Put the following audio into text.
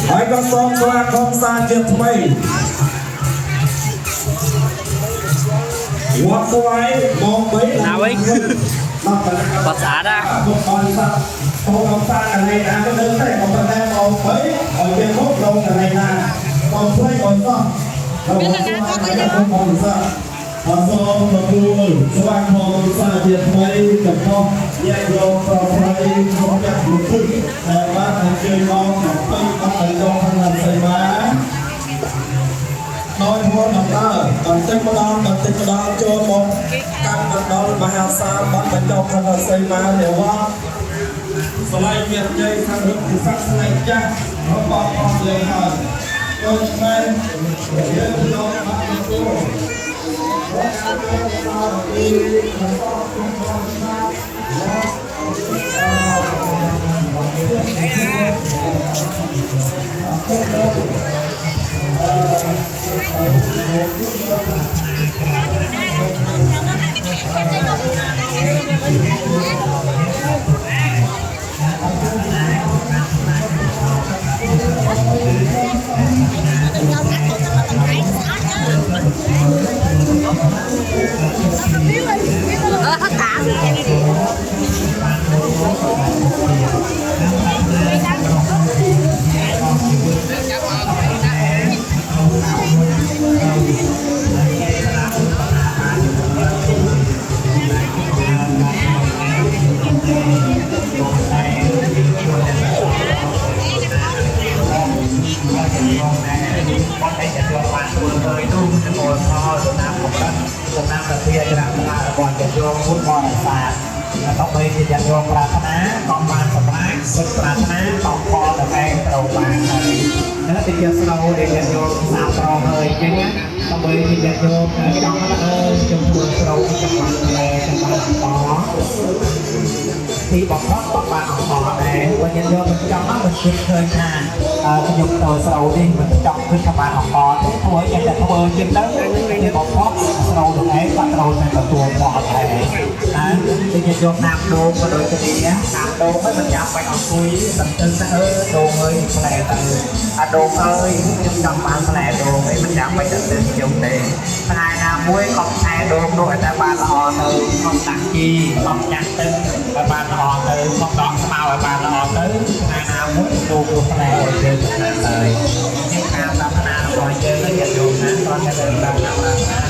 Hãy subscribe cho kênh Ghiền Mì Gõ để không bỏ lỡ ទីបំផុតបបានអង្កដែរបើយើងយកមិនចង់មកមិនគិតឃើញថាខ្ញុំទៅស្រូវនេះមិនចង់គិតថាបានអង្កទេព្រោះតែធ្វើជាទៅទីបំផុតស្រូវនឹងឯងបាត់ត្រូវតែទទួលមកដែរណាដូចជាយកណាំដូងក៏ដូចគ្នាណាំដូងមិនចាំបាច់អង្គុយសន្ទឹងថាដូងអើយផ្លែទៅអាដូងអើយខ្ញុំចង់បានផ្លែដូងឯងមិនចាំបាច់ទៅខ្ញុំទេថ្ងៃណាមួយកុំថែដូងនោះឲ្យតែបានល្អទៅកុំដាក់ជីកុំចាក់ទឹកឲ្យបានល្អទៅកុំដកស្មៅឲ្យបានល្អទៅថ្ងៃណាមួយដូងផ្លែឲ្យយើងទៅហើយជាការតាមណារបស់យើងយកដូងណាគាត់តែដើរតាម